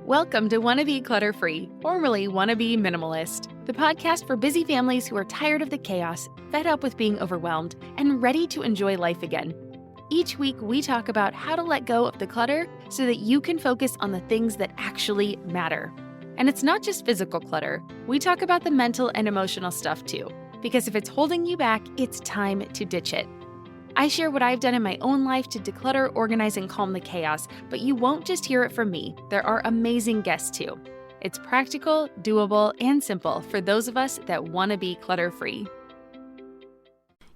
Welcome to Wannabe Clutter-Free, formerly Wannabe Minimalist, the podcast for busy families who are tired of the chaos, fed up with being overwhelmed, and ready to enjoy life again. Each week, we talk about how to let go of the clutter so that you can focus on the things that actually matter. And it's not just physical clutter. We talk about the mental and emotional stuff too, because if it's holding you back, it's time to ditch it. I share what I've done in my own life to declutter, organize, and calm the chaos, but you won't just hear it from me. There are amazing guests too. It's practical, doable, and simple for those of us that want to be clutter-free.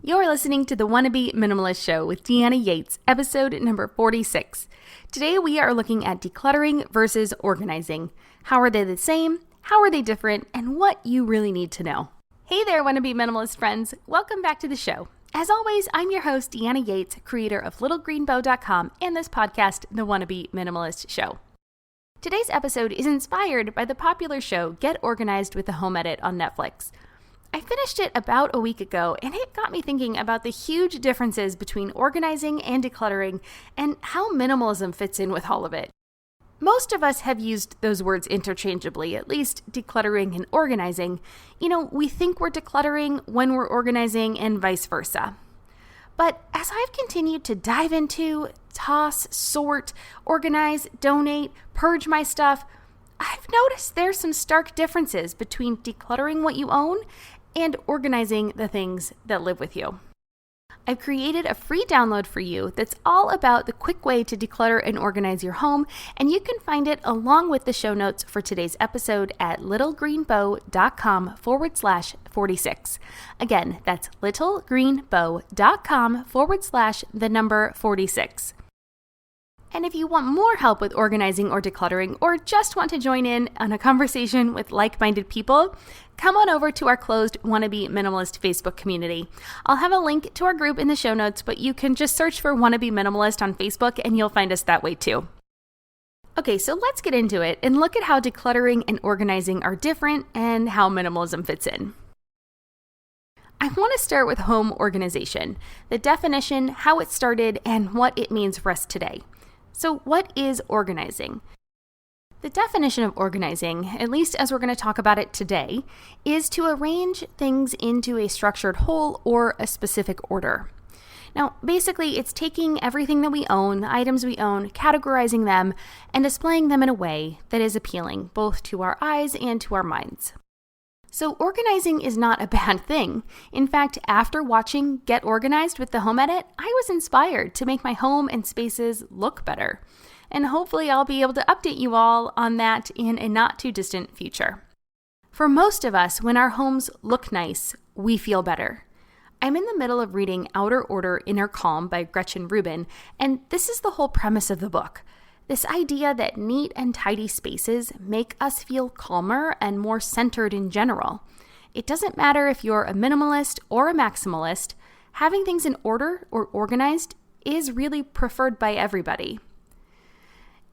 You're listening to the Wannabe Minimalist Show with Deanna Yates, episode number 46. Today we are looking at decluttering versus organizing. How are they the same? How are they different? And what you really need to know. Hey there, Wannabe Minimalist friends. Welcome back to the show. As always, I'm your host, Deanna Yates, creator of littlegreenbow.com and this podcast, The Wannabe Minimalist Show. Today's episode is inspired by the popular show Get Organized with the Home Edit on Netflix. I finished it about a week ago, and it got me thinking about the huge differences between organizing and decluttering and how minimalism fits in with all of it. Most of us have used those words interchangeably, at least decluttering and organizing. We think we're decluttering when we're organizing and vice versa. But as I've continued to dive into, toss, sort, organize, donate, purge my stuff, I've noticed there's some stark differences between decluttering what you own and organizing the things that live with you. I've created a free download for you that's all about the quick way to declutter and organize your home, and you can find it along with the show notes for today's episode at littlegreenbow.com/46. Again, that's littlegreenbow.com/46. And if you want more help with organizing or decluttering, or just want to join in on a conversation with like-minded people, come on over to our closed Wannabe Minimalist Facebook community. I'll have a link to our group in the show notes, but you can just search for Wannabe Minimalist on Facebook and you'll find us that way too. Okay, so let's get into it and look at how decluttering and organizing are different and how minimalism fits in. I want to start with home organization, the definition, how it started, and what it means for us today. So what is organizing? The definition of organizing, at least as we're going to talk about it today, is to arrange things into a structured whole or a specific order. Now, basically, it's taking everything that we own, the items we own, categorizing them, and displaying them in a way that is appealing, both to our eyes and to our minds. So organizing is not a bad thing. In fact, after watching Get Organized with the Home Edit, I was inspired to make my home and spaces look better. And hopefully I'll be able to update you all on that in a not too distant future. For most of us, when our homes look nice, we feel better. I'm in the middle of reading Outer Order, Inner Calm by Gretchen Rubin, and this is the whole premise of the book. This idea that neat and tidy spaces make us feel calmer and more centered in general. It doesn't matter if you're a minimalist or a maximalist, having things in order or organized is really preferred by everybody.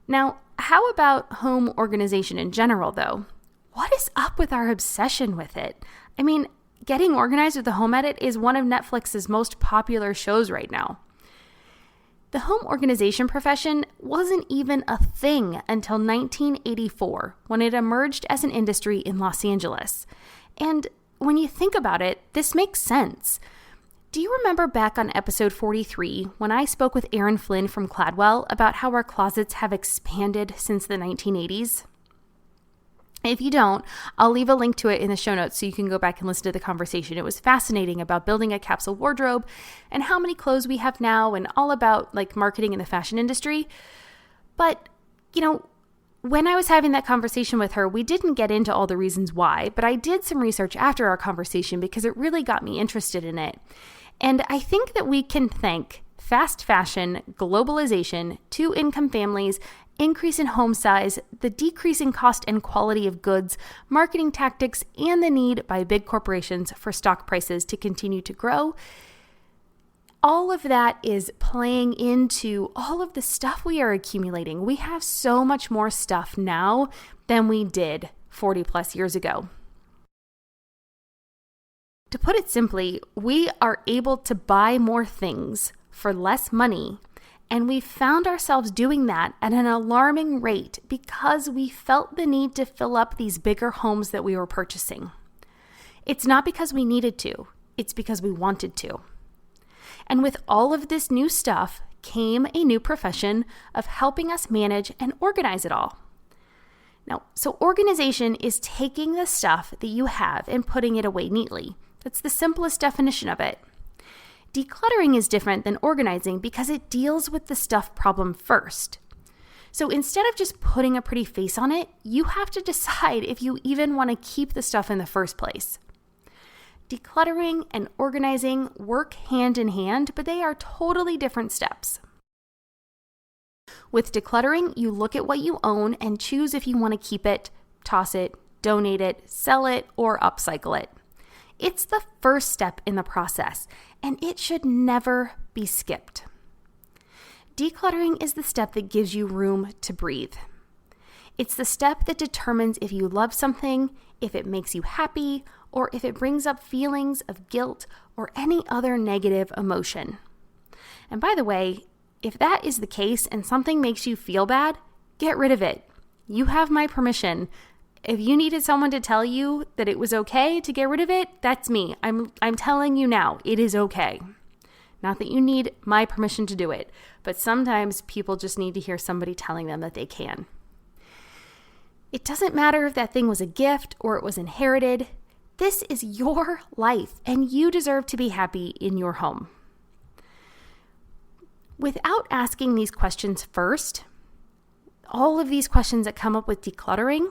Now, how about home organization in general, though? What is up with our obsession with it? I mean, getting organized with the Home Edit is one of Netflix's most popular shows right now. The home organization profession wasn't even a thing until 1984, when it emerged as an industry in Los Angeles. And when you think about it, this makes sense. Do you remember back on episode 43 when I spoke with Aaron Flynn from Cladwell about how our closets have expanded since the 1980s? If you don't, I'll leave a link to it in the show notes so you can go back and listen to the conversation. It was fascinating about building a capsule wardrobe and how many clothes we have now and all about marketing in the fashion industry. But, when I was having that conversation with her, we didn't get into all the reasons why, but I did some research after our conversation because it really got me interested in it. And I think that we can thank fast fashion, globalization, two-income families, increase in home size, the decrease in cost and quality of goods, marketing tactics, and the need by big corporations for stock prices to continue to grow. All of that is playing into all of the stuff we are accumulating. We have so much more stuff now than we did 40 plus years ago. To put it simply, we are able to buy more things for less money And we found ourselves doing that at an alarming rate because we felt the need to fill up these bigger homes that we were purchasing. It's not because we needed to, it's because we wanted to. And with all of this new stuff came a new profession of helping us manage and organize it all. Now, so organization is taking the stuff that you have and putting it away neatly. That's the simplest definition of it. Decluttering is different than organizing because it deals with the stuff problem first. So instead of just putting a pretty face on it, you have to decide if you even want to keep the stuff in the first place. Decluttering and organizing work hand in hand, but they are totally different steps. With decluttering, you look at what you own and choose if you want to keep it, toss it, donate it, sell it, or upcycle it. It's the first step in the process, and it should never be skipped. Decluttering is the step that gives you room to breathe. It's the step that determines if you love something, if it makes you happy, or if it brings up feelings of guilt or any other negative emotion. And by the way, if that is the case and something makes you feel bad, get rid of it. You have my permission. If you needed someone to tell you that it was okay to get rid of it, that's me. I'm telling you now, it is okay. Not that you need my permission to do it, but sometimes people just need to hear somebody telling them that they can. It doesn't matter if that thing was a gift or it was inherited. This is your life, and you deserve to be happy in your home. Without asking these questions first, all of these questions that come up with decluttering,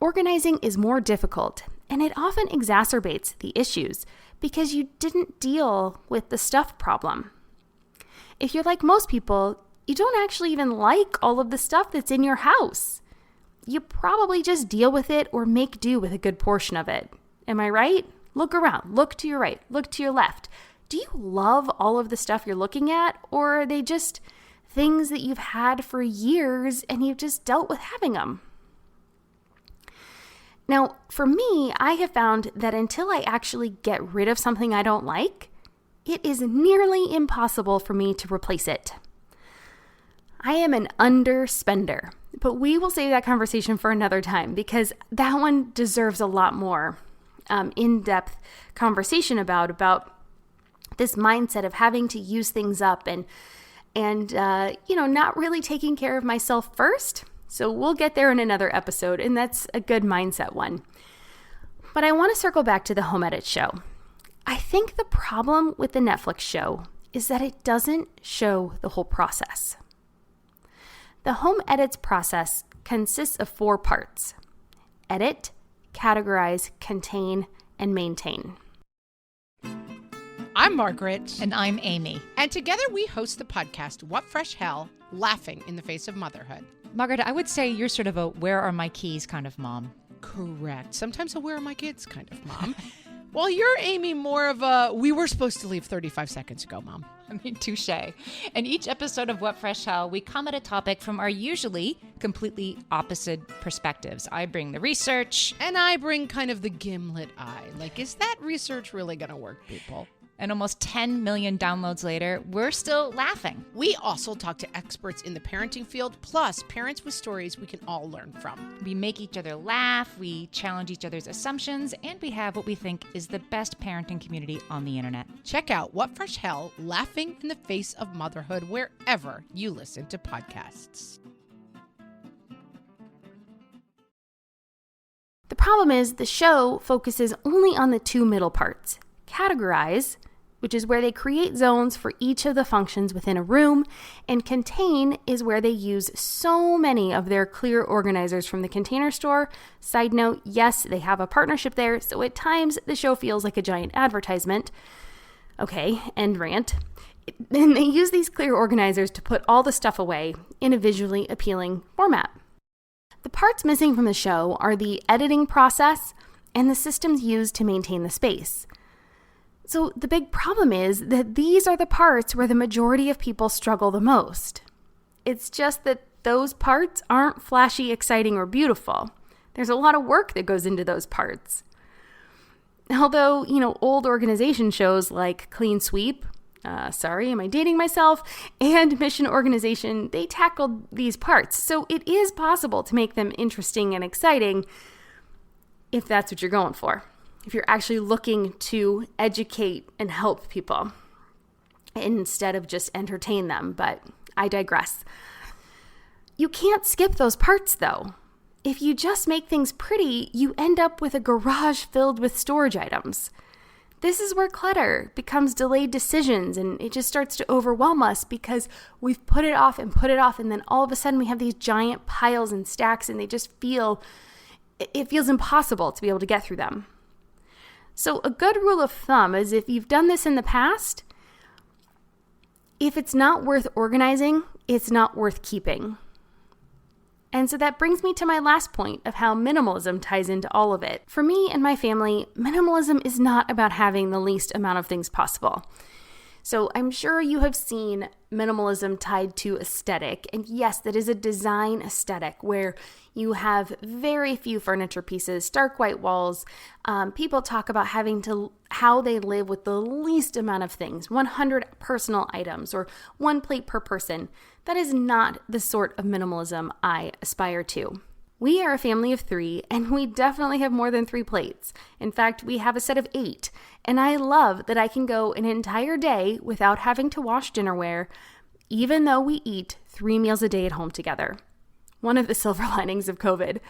organizing is more difficult, and it often exacerbates the issues because you didn't deal with the stuff problem. If you're like most people, you don't actually even like all of the stuff that's in your house. You probably just deal with it or make do with a good portion of it. Am I right? Look around, look to your right, look to your left. Do you love all of the stuff you're looking at, or are they just things that you've had for years and you've just dealt with having them? Now, for me, I have found that until I actually get rid of something I don't like, it is nearly impossible for me to replace it. I am an underspender, but we will save that conversation for another time because that one deserves a lot more in-depth conversation about this mindset of having to use things up and not really taking care of myself first. So we'll get there in another episode, and that's a good mindset one. But I want to circle back to the Home Edit show. I think the problem with the Netflix show is that it doesn't show the whole process. The Home Edits process consists of 4 parts: edit, categorize, contain, and maintain. I'm Margaret. And I'm Amy. And together we host the podcast, What Fresh Hell? Laughing in the Face of Motherhood. Margaret, I would say you're sort of a where are my keys kind of mom. Correct. Sometimes a where are my kids kind of mom. Well, you're, Amy, more of a we were supposed to leave 35 seconds ago, mom. I mean, touche. In each episode of What Fresh Hell, we come at a topic from our usually completely opposite perspectives. I bring the research. And I bring kind of the gimlet eye. Like, is that research really going to work, people? And almost 10 million downloads later, we're still laughing. We also talk to experts in the parenting field, plus parents with stories we can all learn from. We make each other laugh, we challenge each other's assumptions, and we have what we think is the best parenting community on the internet. Check out What Fresh Hell? Laughing in the Face of Motherhood wherever you listen to podcasts. The problem is the show focuses only on the 2 middle parts: categorize, which is where they create zones for each of the functions within a room, and contain is where they use so many of their clear organizers from the Container Store. Side note, yes, they have a partnership there, so at times the show feels like a giant advertisement. Okay, end rant. And they use these clear organizers to put all the stuff away in a visually appealing format. The parts missing from the show are the editing process and the systems used to maintain the space. So the big problem is that these are the parts where the majority of people struggle the most. It's just that those parts aren't flashy, exciting, or beautiful. There's a lot of work that goes into those parts. Although, old organization shows like Clean Sweep, sorry, am I dating myself? And mission organization, they tackled these parts. So it is possible to make them interesting and exciting if that's what you're going for. If you're actually looking to educate and help people instead of just entertain them. But I digress. You can't skip those parts though. If you just make things pretty, you end up with a garage filled with storage items. This is where clutter becomes delayed decisions, and it just starts to overwhelm us because we've put it off, and then all of a sudden we have these giant piles and stacks, and it feels impossible to be able to get through them. So a good rule of thumb is if you've done this in the past, if it's not worth organizing, it's not worth keeping. And so that brings me to my last point of how minimalism ties into all of it. For me and my family, minimalism is not about having the least amount of things possible. So I'm sure you have seen minimalism tied to aesthetic. And yes, that is a design aesthetic where you have very few furniture pieces, stark white walls. People talk about how they live with the least amount of things, 100 personal items or one plate per person. That is not the sort of minimalism I aspire to. We are a family of 3, and we definitely have more than 3 plates. In fact, we have a set of 8, and I love that I can go an entire day without having to wash dinnerware, even though we eat 3 meals a day at home together. One of the silver linings of COVID.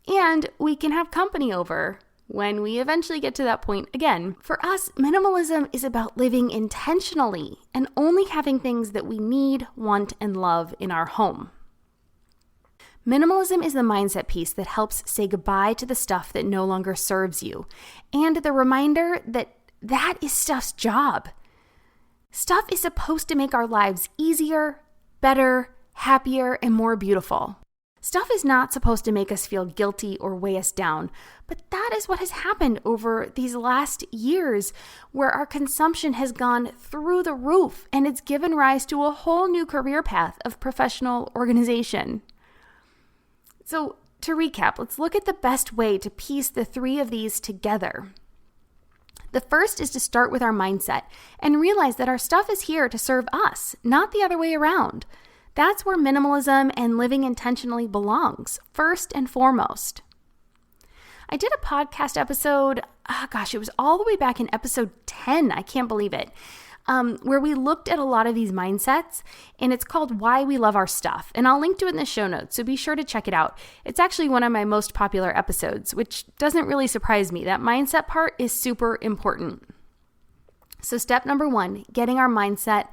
And we can have company over when we eventually get to that point again. For us, minimalism is about living intentionally and only having things that we need, want, and love in our home. Minimalism is the mindset piece that helps say goodbye to the stuff that no longer serves you, and the reminder that that is stuff's job. Stuff is supposed to make our lives easier, better, happier, and more beautiful. Stuff is not supposed to make us feel guilty or weigh us down, but that is what has happened over these last years, where our consumption has gone through the roof, and it's given rise to a whole new career path of professional organization. So to recap, let's look at the best way to piece the 3 of these together. The first is to start with our mindset and realize that our stuff is here to serve us, not the other way around. That's where minimalism and living intentionally belongs, first and foremost. I did a podcast episode, it was all the way back in episode 10, I can't believe it, where we looked at a lot of these mindsets, and it's called Why We Love Our Stuff. And I'll link to it in the show notes, so be sure to check it out. It's actually one of my most popular episodes, which doesn't really surprise me. That mindset part is super important. So step number 1, getting our mindset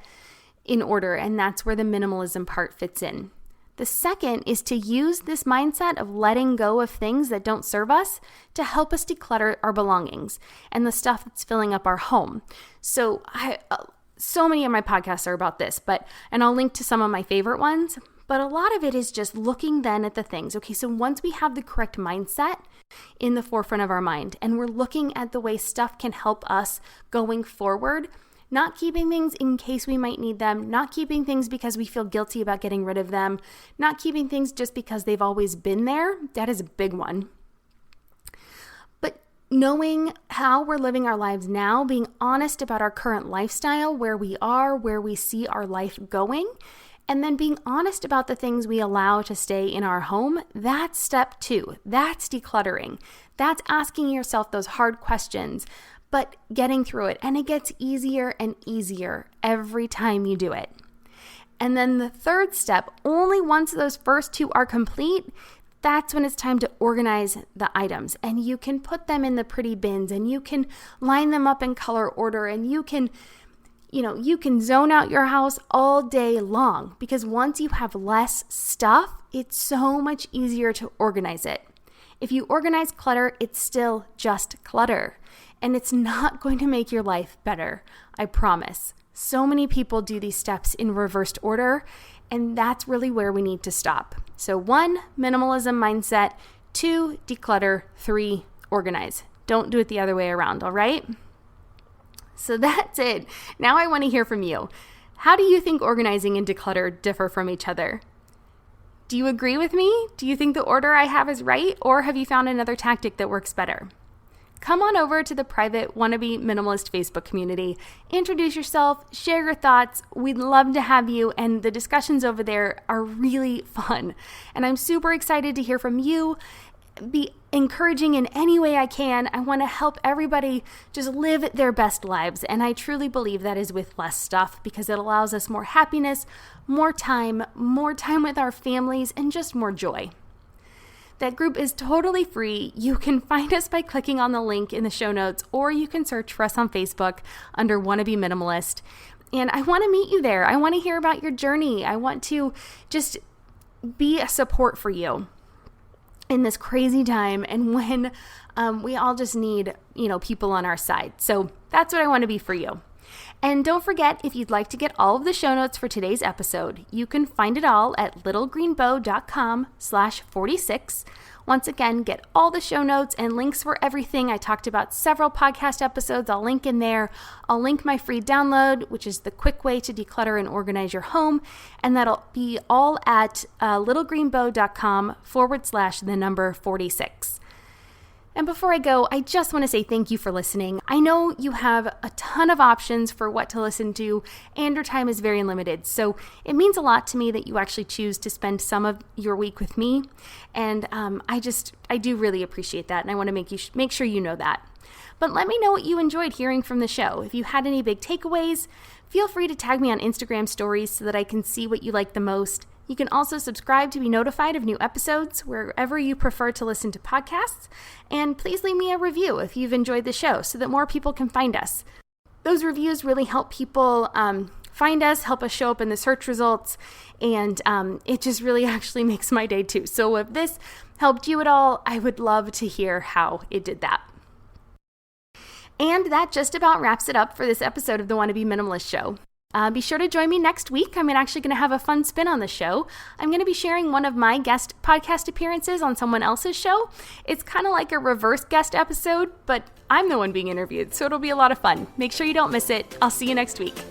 in order, and that's where the minimalism part fits in. The second is to use this mindset of letting go of things that don't serve us to help us declutter our belongings and the stuff that's filling up our home. So many of my podcasts are about this, and I'll link to some of my favorite ones, but a lot of it is just looking then at the things. Okay, so once we have the correct mindset in the forefront of our mind, and we're looking at the way stuff can help us going forward, not keeping things in case we might need them, not keeping things because we feel guilty about getting rid of them, not keeping things just because they've always been there. That is a big one. But knowing how we're living our lives now, being honest about our current lifestyle, where we are, where we see our life going, and then being honest about the things we allow to stay in our home, that's step 2. That's decluttering. That's asking yourself those hard questions, but getting through it. And it gets easier and easier every time you do it. And then the third step, only once those first 2 are complete, that's when it's time to organize the items. And you can put them in the pretty bins, and you can line them up in color order, and you can zone out your house all day long, because once you have less stuff, it's so much easier to organize it. If you organize clutter, it's still just clutter. And it's not going to make your life better, I promise. So many people do these steps in reversed order, and that's really where we need to stop. So 1, minimalism mindset. 2, declutter. 3, organize. Don't do it the other way around, all right? So that's it. Now I want to hear from you. How do you think organizing and declutter differ from each other? Do you agree with me? Do you think the order I have is right, or have you found another tactic that works better? come on over to the private Wannabe Minimalist Facebook community. Introduce yourself, share your thoughts. We'd love to have you, and the discussions over there are really fun. And I'm super excited to hear from you. Be encouraging in any way I can. I want to help everybody just live their best lives, and I truly believe that is with less stuff because it allows us more happiness, more time with our families, and just more joy. That group is totally free. You can find us by clicking on the link in the show notes, or you can search for us on Facebook under Wannabe Minimalist. And I want to meet you there. I want to hear about your journey. I want to just be a support for you in this crazy time and when we all just need, people on our side. So that's what I want to be for you. And don't forget, if you'd like to get all of the show notes for today's episode, you can find it all at littlegreenbow.com/46. Once again, get all the show notes and links for everything. I talked about several podcast episodes. I'll link in there. I'll link my free download, which is the quick way to declutter and organize your home. And that'll be all at littlegreenbow.com/46. And before I go, I just want to say thank you for listening. I know you have a ton of options for what to listen to, and your time is very limited. So it means a lot to me that you actually choose to spend some of your week with me. And I do really appreciate that. And I want to make sure you know that. But let me know what you enjoyed hearing from the show. If you had any big takeaways, feel free to tag me on Instagram stories so that I can see what you like the most. You can also subscribe to be notified of new episodes wherever you prefer to listen to podcasts. And please leave me a review if you've enjoyed the show so that more people can find us. Those reviews really help people find us, help us show up in the search results, and it just really actually makes my day too. So if this helped you at all, I would love to hear how it did that. And that just about wraps it up for this episode of the Wannabe Minimalist Show. Be sure to join me next week. I'm actually going to have a fun spin on the show. I'm going to be sharing one of my guest podcast appearances on someone else's show. It's kind of like a reverse guest episode, but I'm the one being interviewed, so it'll be a lot of fun. Make sure you don't miss it. I'll see you next week.